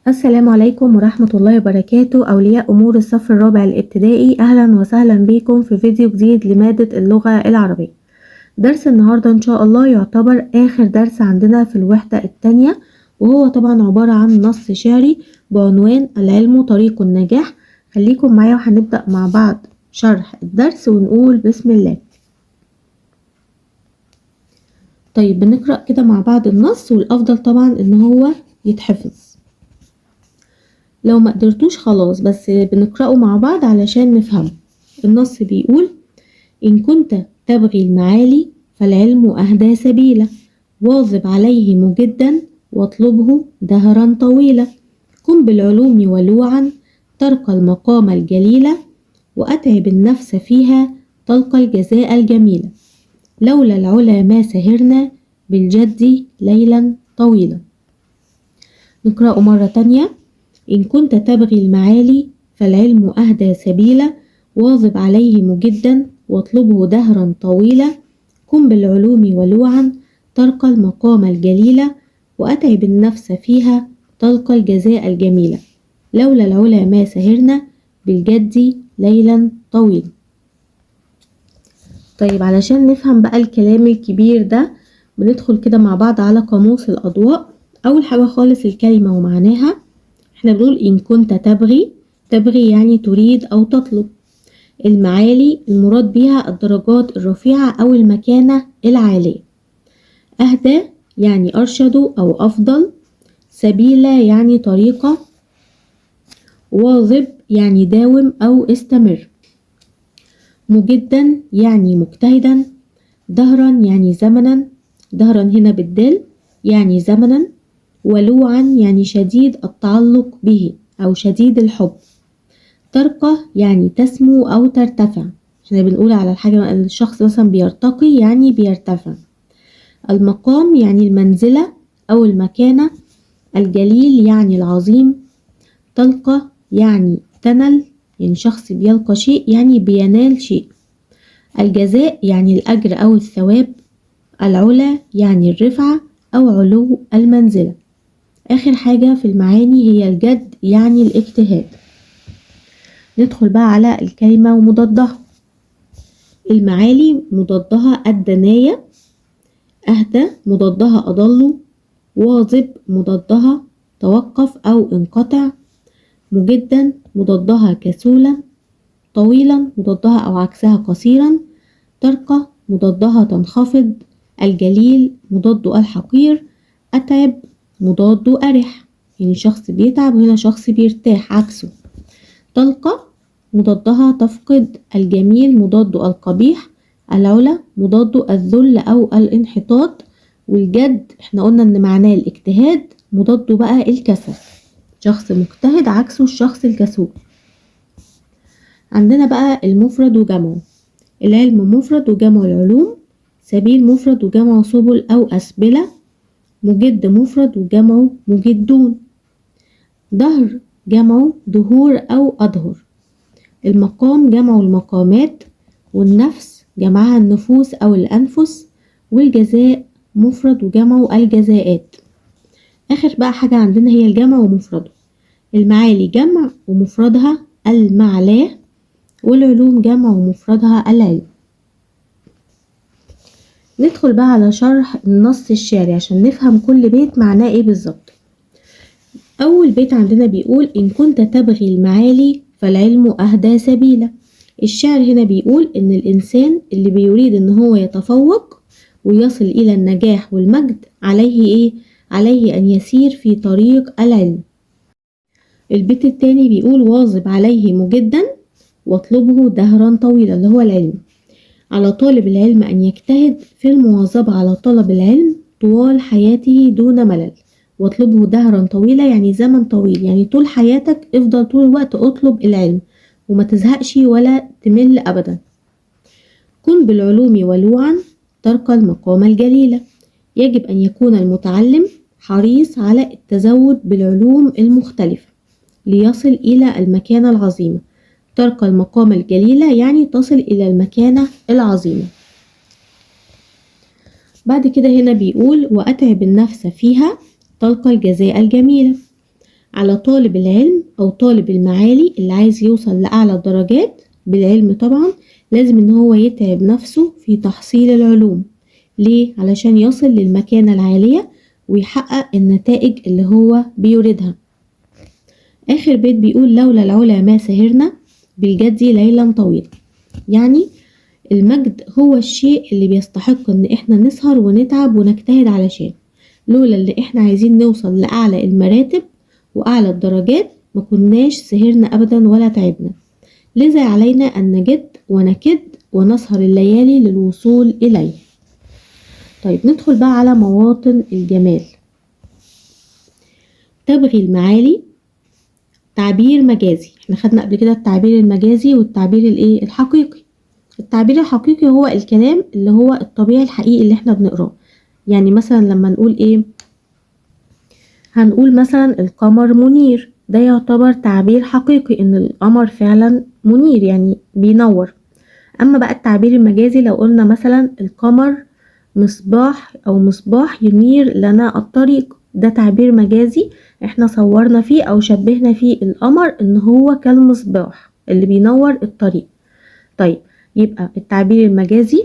السلام عليكم ورحمة الله وبركاته. أولياء أمور الصف الرابع الابتدائي، أهلا وسهلا بكم في فيديو جديد لمادة اللغة العربية. درس النهاردة إن شاء الله يعتبر آخر درس عندنا في الوحدة الثانية، وهو طبعا عبارة عن نص شعري بعنوان العلم طريق النجاح. خليكم معايا وهنبدأ مع بعض شرح الدرس ونقول بسم الله. طيب بنقرأ كده مع بعض النص، والأفضل طبعا إن هو يتحفظ. لو ما قدرتوش خلاص، بس بنقرأه مع بعض علشان نفهمه. النص بيقول: إن كنت تبغي المعالي فالعلم أهدى سبيلا، واظب عليه مجدا واطلبه دهرا طويلا، كن بالعلوم ولوعا ترقى المقام الجليل، وأتعب النفس فيها تلقى الجزاء الجميل، لولا العلا ما سهرنا بالجد ليلا طويلا. نقرأه مرة تانية: إن كنت تبغي المعالي فالعلم أهدى سبيلا، واظب عليه مجدا واطلبه دهرا طويلا، كن بالعلوم ولوعا ترقى المقام الجليل، وأتعب النفس فيها تلقى الجزاء الجميل، لولا العلا ما سهرنا بالجد ليلا طويلا. طيب علشان نفهم بقى الكلام الكبير ده، بندخل كده مع بعض على قاموس الأضواء. أول حاجة خالص الكلمة ومعناها. احنا بنقول إن كنت تبغي يعني تريد أو تطلب. المعالي المراد بها الدرجات الرفيعة أو المكانة العالية. أهدى يعني أرشد أو أفضل. سبيلة يعني طريقة. واظب يعني داوم أو استمر. مجدا يعني مجتهدا. دهرا يعني زمنا، دهرا هنا بالدال يعني زمنا. ولوعا يعني شديد التعلق به أو شديد الحب. ترقى يعني تسمو أو ترتفع، احنا بنقول على الحاجة الشخص مثلا بيرتقي يعني بيرتفع. المقام يعني المنزلة أو المكانة. الجليل يعني العظيم. تلقى يعني تنل، يعني شخص بيلقى شيء يعني بينال شيء. الجزاء يعني الأجر أو الثواب. العلا يعني الرفعة أو علو المنزلة. آخر حاجة في المعاني هي الجد يعني الاجتهاد. ندخل بقى على الكلمة ومضادها. المعالي مضادها الدناية. أهدى مضادها أضل. واظب مضادها توقف أو انقطع. مجدا مضادها كسولا. طويلا مضادها أو عكسها قصيرا. ترقى مضادها تنخفض. الجليل مضاد الحقير. أتعب مضاد أرح، يعني شخص بيتعب وهنا شخص بيرتاح عكسه. تلقى مضادها تفقد. الجميل مضاد القبيح. العلا مضاد الذل أو الانحطاط. والجد احنا قلنا ان معناه الاجتهاد، مضاده بقى الكسل، شخص مجتهد عكسه الشخص الكسول. عندنا بقى المفرد وجمعه. العلم مفرد وجمع العلوم. سبيل مفرد وجمع سبل أو أسبلة. مجد مفرد وجمعه مجدون. دهر جمعه دهور أو أدهر. المقام جمع المقامات. والنفس جمعها النفوس أو الأنفس. والجزاء مفرد وجمعه الجزاءات. آخر بقى حاجة عندنا هي الجمع ومفرده. المعالي جمع ومفردها المعلاه. والعلوم جمع ومفردها العلم. ندخل بقى على شرح النص الشعري عشان نفهم كل بيت معناه ايه بالظبط. أول بيت عندنا بيقول: إن كنت تبغي المعالي فالعلم أهدى سبيلا. الشعر هنا بيقول إن الإنسان اللي بيريد إن هو يتفوق ويصل إلى النجاح والمجد عليه إيه؟ عليه أن يسير في طريق العلم. البيت التاني بيقول: واظب عليه مجدا واطلبه دهرا طويلا، اللي هو العلم. على طالب العلم أن يجتهد في المواظبة على طلب العلم طوال حياته دون ملل. واطلبه دهرا طويلا يعني زمن طويل، يعني طول حياتك افضل طول الوقت اطلب العلم وما تزهقش ولا تمل أبدا. كن بالعلوم ولوعا ترقى المقام الجليل. يجب أن يكون المتعلم حريص على التزود بالعلوم المختلفة ليصل إلى المكانة العظيمة. ترقى المقام الجليلة يعني تصل إلى المكانة العظيمة. بعد كده هنا بيقول: وأتعب النفس فيها تلقى الجزاء الجميلة. على طالب العلم أو طالب المعالي اللي عايز يوصل لأعلى الدرجات بالعلم طبعا، لازم إن هو يتعب نفسه في تحصيل العلوم. ليه؟ علشان يصل للمكانة العالية ويحقق النتائج اللي هو بيريدها. آخر بيت بيقول لولا العلا ما سهرنا بالجد ليلا طويلا. يعني المجد هو الشيء اللي بيستحق ان احنا نسهر ونتعب ونجتهد علشان، لولا اللي احنا عايزين نوصل لأعلى المراتب وأعلى الدرجات ما كناش سهرنا أبدا ولا تعبنا. لذا علينا أن نجد ونكد ونسهر الليالي للوصول إليه. طيب ندخل بقى على مواطن الجمال. تبغي المعالي تعبير مجازي. احنا خدنا قبل كده التعبير المجازي والتعبير الحقيقي. التعبير الحقيقي هو الكلام اللي هو الطبيعي الحقيقي اللي احنا بنقراه. يعني مثلا لما نقول هنقول مثلا القمر منير، ده يعتبر تعبير حقيقي ان القمر فعلا منير يعني بينور. اما بقى التعبير المجازي لو قلنا مثلا القمر مصباح او مصباح ينير لنا الطريق، ده تعبير مجازي احنا صورنا فيه او شبهنا فيه القمر ان هو كالمصباح اللي بينور الطريق. طيب يبقى التعبير المجازي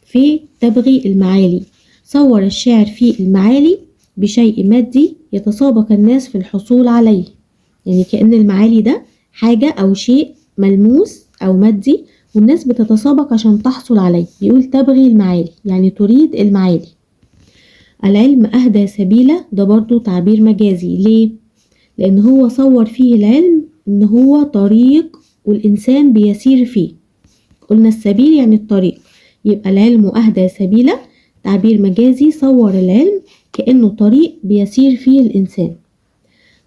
في تبغي المعالي، صور الشاعر في المعالي بشيء مادي يتسابق الناس في الحصول عليه. يعني كأن المعالي ده حاجة أو شيء ملموس أو مادي والناس بتتسابق عشان تحصل عليه. بيقول تبغي المعالي يعني تريد المعالي. العلم أهدى سبيله، ده برضو تعبير مجازي. ليه؟ لأن هو صور فيه العلم إن هو طريق والإنسان بيسير فيه. قلنا السبيل يعني الطريق، يبقى العلم أهدى سبيله تعبير مجازي صور العلم كأنه طريق بيسير فيه الإنسان.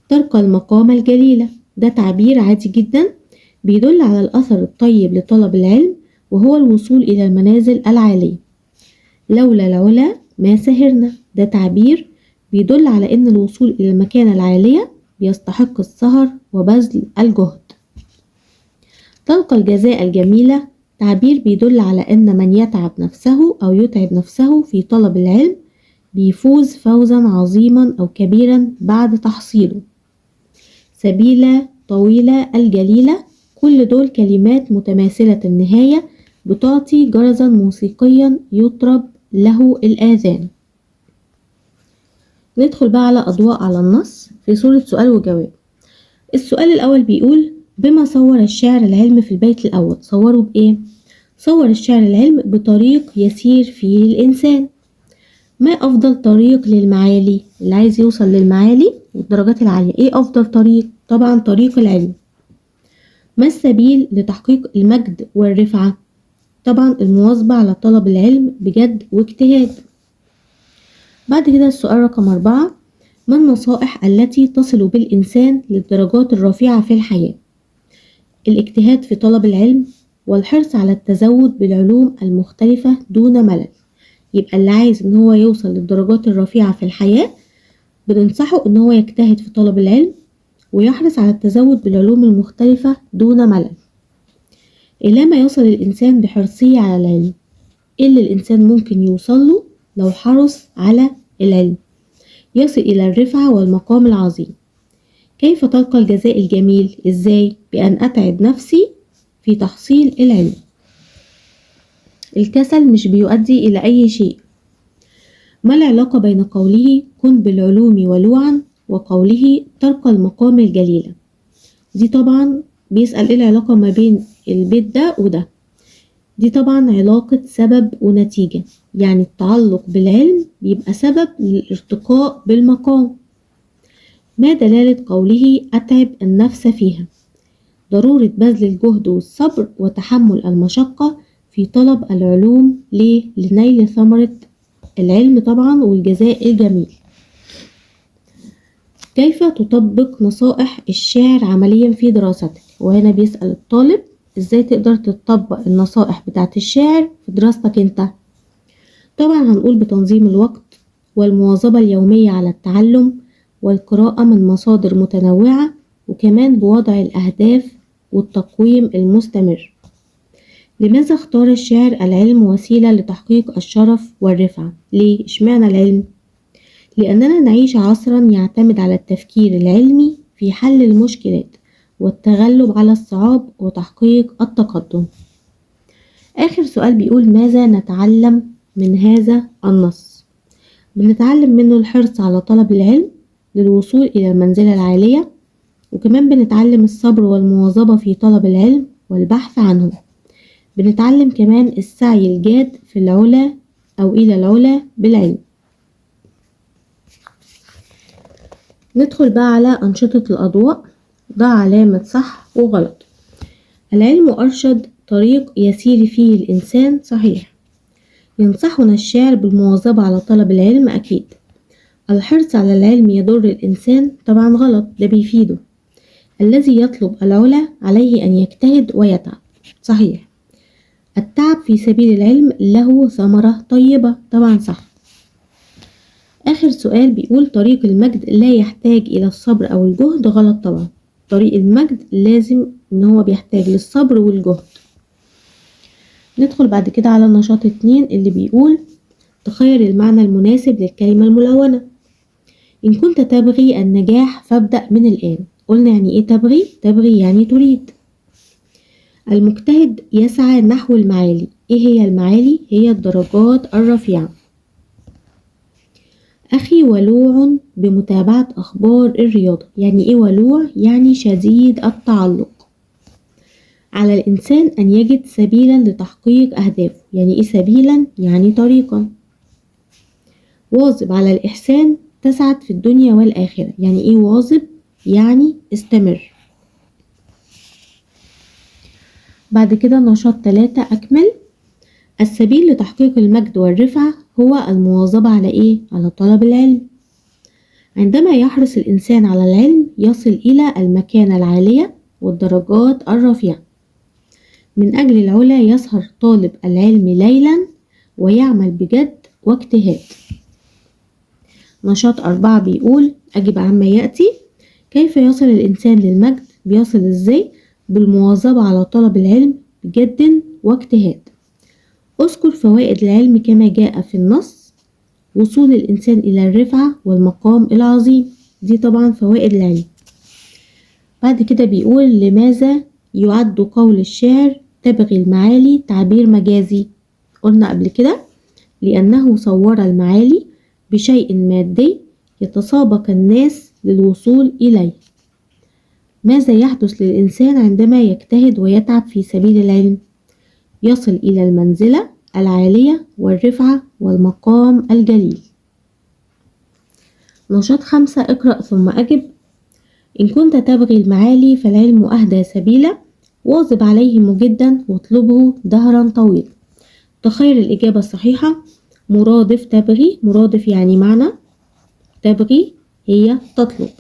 ترقى المقام الجليلة، ده تعبير عادي جدا بيدل على الأثر الطيب لطلب العلم وهو الوصول إلى المنازل العالية. لولا العلا ما سهرنا، ده تعبير بيدل على أن الوصول إلى المكانة العالية بيستحق السهر وبذل الجهد. تلقى الجزاء الجميلة، تعبير بيدل على أن من يتعب نفسه أو يتعب نفسه في طلب العلم بيفوز فوزا عظيما أو كبيرا بعد تحصيله. سبيلة، طويلة، الجليلة، كل دول كلمات متماثلة النهاية بتعطي جرزا موسيقيا يطرب له الآذان. ندخل بقى على أضواء على النص في صورة سؤال وجواب. السؤال الأول بيقول بما صور الشاعر العلم في البيت الأول. صوره بإيه؟ صور الشاعر العلم بطريق يسير فيه الإنسان. ما أفضل طريق للمعالي؟ اللي عايز يوصل للمعالي والدرجات العالية إيه أفضل طريق؟ طبعا طريق العلم. ما السبيل لتحقيق المجد والرفعة؟ طبعا المواظبة على طلب العلم بجد واجتهاد. بعد كده السؤال رقم 4، ما النصائح التي تصل بالإنسان للدرجات الرفيعة في الحياة؟ الاجتهاد في طلب العلم والحرص على التزود بالعلوم المختلفة دون ملل. يبقى اللي عايز ان هو يوصل للدرجات الرفيعة في الحياة بننصحه ان هو يجتهد في طلب العلم ويحرص على التزود بالعلوم المختلفة دون ملل. إلى ما يصل الإنسان بحرصه على العلم؟ إيه اللي الإنسان ممكن يوصله لو حرص على العلم؟ يصل إلى الرفعة والمقام العظيم. كيف تلقى الجزاء الجميل؟ إزاي؟ بأن أتعب نفسي في تحصيل العلم. الكسل مش بيؤدي إلى أي شيء. ما العلاقة بين قوله كن بالعلوم ولوعا وقوله ترقى المقام الجليلة؟ دي طبعا بيسأل ايه العلاقة ما بين البيت ده وده. دي طبعا علاقة سبب ونتيجة، يعني التعلق بالعلم بيبقى سبب للارتقاء بالمقام. ما دلالة قوله أتعب النفس فيها؟ ضرورة بذل الجهد والصبر وتحمل المشقة في طلب العلوم. ليه؟ لنيل ثمرة العلم طبعا والجزاء الجميل. كيف تطبق نصائح الشاعر عمليا في دراستك؟ وهنا بيسأل الطالب ازاي تقدر تطبق النصائح بتاعت الشاعر في دراستك انت. طبعا هنقول بتنظيم الوقت والمواظبة اليومية على التعلم والقراءة من مصادر متنوعة وكمان بوضع الأهداف والتقويم المستمر. لماذا اختار الشاعر العلم وسيلة لتحقيق الشرف والرفعة؟ ليه؟ اشمعنى العلم؟ لأننا نعيش عصرا يعتمد على التفكير العلمي في حل المشكلات والتغلب على الصعاب وتحقيق التقدم. آخر سؤال بيقول ماذا نتعلم من هذا النص؟ بنتعلم منه الحرص على طلب العلم للوصول إلى المنزلة العالية، وكمان بنتعلم الصبر والمواظبة في طلب العلم والبحث عنه. بنتعلم كمان السعي الجاد في العلا أو إلى العلا بالعلم. ندخل بقى على أنشطة الأضواء. ضع علامة صح وغلط. العلم أرشد طريق يسير فيه الإنسان صحيح. ينصحنا الشاعر بالمواظبة على طلب العلم أكيد. الحرص على العلم يضر الإنسان طبعا غلط، ده بيفيده. الذي يطلب العلا عليه أن يجتهد ويتعب صحيح. التعب في سبيل العلم له ثمرة طيبة طبعا صح. آخر سؤال بيقول طريق المجد لا يحتاج إلى الصبر أو الجهد غلط طبعا. طريق المجد لازم إن هو بيحتاج للصبر والجهد. ندخل بعد كده على نشاط 2 اللي بيقول تخير المعنى المناسب للكلمة الملونة. إن كنت تبغي النجاح فابدأ من الآن. قلنا يعني إيه تبغي؟ تبغي يعني تريد. المجتهد يسعى نحو المعالي. إيه هي المعالي؟ هي الدرجات الرفيعة. أخي ولوع بمتابعة أخبار الرياضة. يعني إيه ولوع؟ يعني شديد التعلق. على الإنسان أن يجد سبيلا لتحقيق أهدافه. يعني إيه سبيلا؟ يعني طريقا. واظب على الإحسان تسعد في الدنيا والآخرة. يعني إيه واظب؟ يعني استمر. بعد كده نشاط 3 أكمل. السبيل لتحقيق المجد والرفعة هو المواظبة على إيه؟ على طلب العلم. عندما يحرص الإنسان على العلم يصل إلى المكانة العالية والدرجات الرفيعة. من أجل العلا يسهر طالب العلم ليلا ويعمل بجد واجتهاد. نشاط 4 بيقول أجب عما يأتي. كيف يصل الإنسان للمجد؟ بيصل إزاي؟ بالمواظبة على طلب العلم بجد واجتهاد. اذكر فوائد العلم كما جاء في النص. وصول الإنسان إلى الرفعة والمقام العظيم. دي طبعا فوائد العلم. بعد كده بيقول لماذا يعد قول الشاعر تبغي المعالي تعبير مجازي؟ قلنا قبل كده لأنه صور المعالي بشيء مادي يتسابق الناس للوصول إليه. ماذا يحدث للإنسان عندما يجتهد ويتعب في سبيل العلم؟ يصل إلى المنزلة العالية والرفعة والمقام الجليل. نشاط 5 اقرأ ثم أجب. إن كنت تبغي المعالي فالعلم أهدى سبيلا. واظب عليه مجدا واطلبه دهرا طويلا. تخير الإجابة الصحيحة. مرادف تبغي. مرادف يعني معنى. تبغي هي تطلب.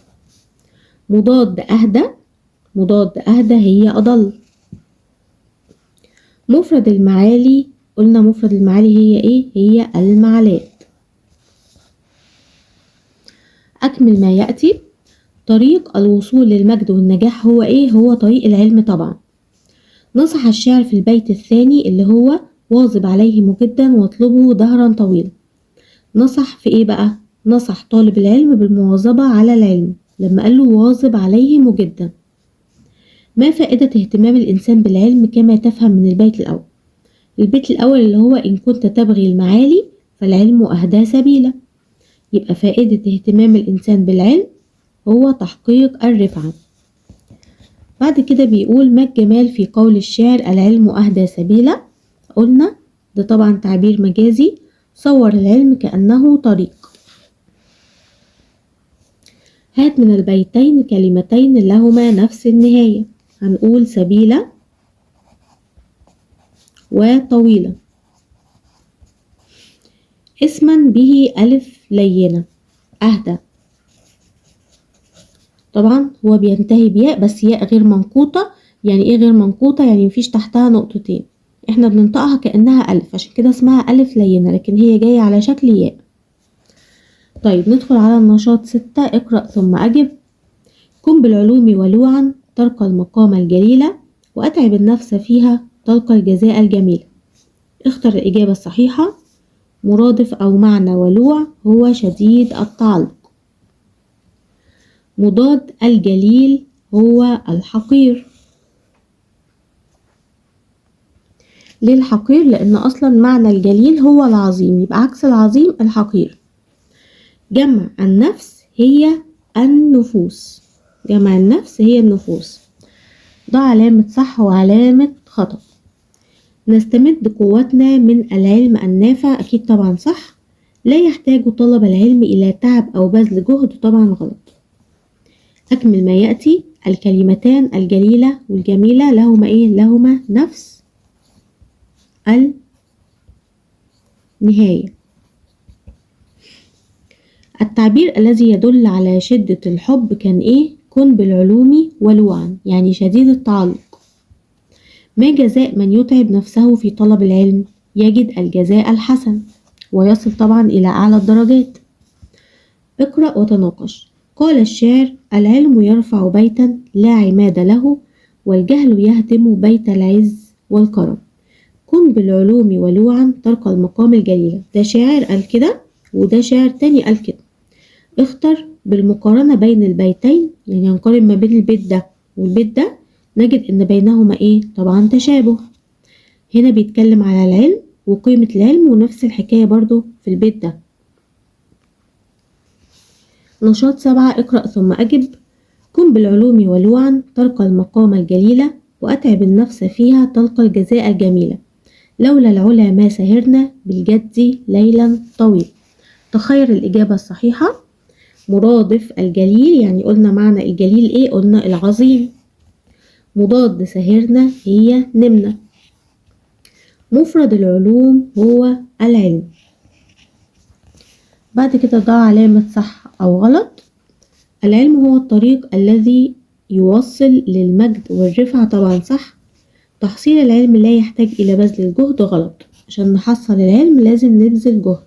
مضاد أهدى. مضاد أهدى هي أضل. مفرد المعالي. قلنا مفرد المعالي هي إيه؟ هي المعالات. أكمل ما يأتي. طريق الوصول للمجد والنجاح هو إيه؟ هو طريق العلم طبعا. نصح الشاعر في البيت الثاني اللي هو واظب عليه مجدا واطلبه دهرا طويلا. نصح في إيه بقى؟ نصح طالب العلم بالمواظبة على العلم لما قال له واظب عليه مجدا. ما فائدة اهتمام الإنسان بالعلم كما تفهم من البيت الأول؟ البيت الأول اللي هو إن كنت تبغي المعالي فالعلم أهدى سبيلا. يبقى فائدة اهتمام الإنسان بالعلم هو تحقيق الرفعة. بعد كده بيقول ما الجمال في قول الشاعر العلم أهدى سبيلا؟ قلنا ده طبعا تعبير مجازي. صور العلم كأنه طريق. هات من البيتين كلمتين لهما نفس النهاية. هنقول سبيلة وطويلة. اسما به ألف لينة. أهدى. طبعا هو بينتهي بياء بس ياء غير منقوطة. يعني ايه غير منقوطة؟ يعني مفيش تحتها نقطتين. احنا بننطقها كأنها ألف عشان كده اسمها ألف لينة، لكن هي جاية على شكل ياء. طيب ندخل على النشاط 6 اقرأ ثم أجب. كن بالعلوم ولوعا ترقى المقام الجليل وأتعب النفس فيها تلقى الجزاء الجميل. اختر الإجابة الصحيحة. مرادف أو معنى ولوع هو شديد التعلق. مضاد الجليل هو الحقير. ليه الحقير؟ لأن أصلا معنى الجليل هو العظيم، يبقى عكس العظيم الحقير. جمع النفس هي النفوس. جمع النفس هي النفوس. ده علامة صح وعلامة خطأ. نستمد قوتنا من العلم النافع، أكيد طبعا صح. لا يحتاج طلب العلم إلى تعب أو بذل جهد، طبعا غلط. أكمل ما يأتي. الكلمتان الجليلة والجميلة لهما إيه؟ لهما نفس النهاية. التعبير الذي يدل على شدة الحب كان إيه؟ كن بالعلوم ولوعا، يعني شديد التعلق. ما جزاء من يتعب نفسه في طلب العلم؟ يجد الجزاء الحسن، ويصل طبعا إلى أعلى الدرجات. اقرأ وتناقش. قال الشاعر: العلم يرفع بيتا لا عماد له، والجهل يهدم بيت العز والكرم. كن بالعلوم ولوعا ترقى المقام الجليل. ده شاعر قال كده، وده شاعر تاني قال كده. اختر بالمقارنة بين البيتين، يعني هنقارن ما بين البيت ده والبيت ده، نجد ان بينهما ايه؟ طبعا تشابه. هنا بيتكلم على العلم وقيمة العلم، ونفس الحكاية برضو في البيت ده. نشاط 7. اقرأ ثم أجب. كن بالعلوم ولوعا ترقى المقام الجليل، وأتعب النفس فيها تلقى الجزاء الجميل. لولا العلا ما سهرنا بالجد ليلا طويل. تخير الإجابة الصحيحة. مرادف الجليل، يعني قلنا معنى الجليل إيه؟ قلنا العظيم. مضاد سهرنا هي نمنا. مفرد العلوم هو العلم. بعد كده ضع علامة صح أو غلط. العلم هو الطريق الذي يوصل للمجد والرفعة، طبعا صح. تحصيل العلم لا يحتاج إلى بذل الجهد، غلط. عشان نحصل العلم لازم نبذل جهد.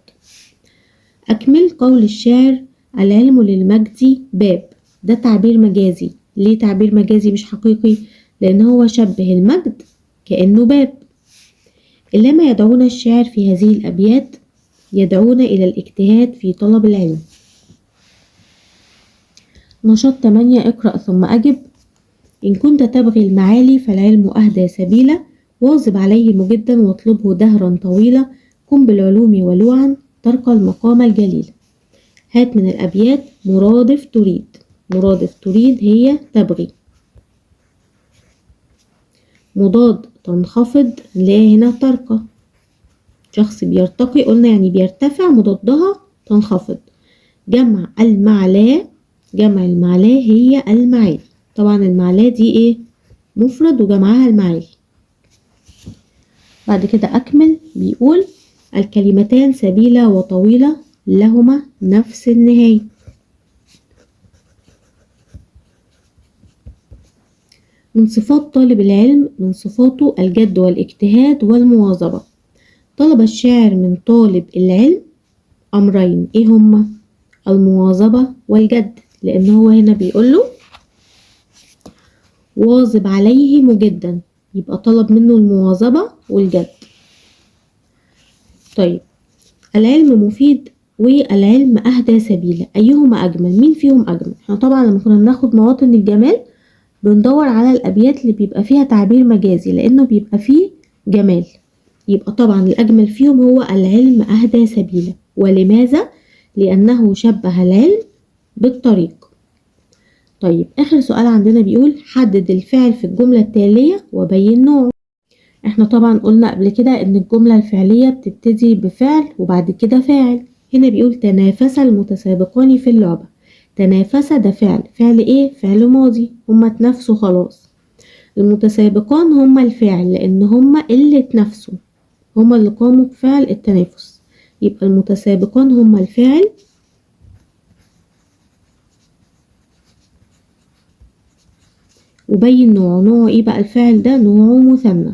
أكمل قول الشاعر: العلم للمجد باب. ده تعبير مجازي. ليه تعبير مجازي مش حقيقي؟ لأن هو شبه المجد كأنه باب. إلا ما يدعون الشاعر في هذه الأبيات يدعون إلى الاجتهاد في طلب العلم. نشاط 8. اقرأ ثم أجب. إن كنت تبغي المعالي فالعلم أهدى سبيلا، واظب عليه مجدا واطلبه دهرا طويلا. كن بالعلوم ولوعا ترقى المقام الجليل. هات من الأبيات مرادف تريد. مرادف تريد هي تبغي. مضاد تنخفض، لا هنا ترقى. شخص بيرتقي قلنا يعني بيرتفع، مضادها تنخفض. جمع المعلاه. جمع المعلاه هي المعالي. طبعا المعلاه دي ايه؟ مفرد وجمعها المعالي. بعد كده أكمل. بيقول: الكلمتان سبيلة وطويلة لهما نفس النهاية. من صفات طالب العلم، من صفاته الجد والاجتهاد والمواظبة. طلب الشاعر من طالب العلم أمرين، إيه هما؟ المواظبة والجد، لأن هو هنا بيقوله واظب عليه مجدا، يبقى طلب منه المواظبة والجد. طيب، العلم مفيد والعلم أهدى سبيلا، أيهما أجمل؟ مين فيهم أجمل؟ احنا طبعا لما كنا بناخد مواطن الجمال بندور على الأبيات اللي بيبقى فيها تعبير مجازي، لأنه بيبقى فيه جمال. يبقى طبعا الأجمل فيهم هو العلم أهدى سبيلا. ولماذا؟ لأنه شبه العلم بالطريق. طيب، آخر سؤال عندنا بيقول: حدد الفعل في الجملة التالية وبين نوعه. احنا طبعا قلنا قبل كده ان الجملة الفعلية بتبتدي بفعل وبعد كده فاعل. هنا بيقول: تنافس المتسابقان في اللعبة. تنافس ده فعل. فعل ايه؟ فعل ماضي، هما اتنافسوا خلاص. المتسابقان هما الفعل، لان هما اللي اتنافسوا، هما اللي قاموا بفعل التنافس. يبقى المتسابقان هما الفاعل، وبين نوعه. نوعه ايه بقى الفعل ده؟ نوعه مثنى.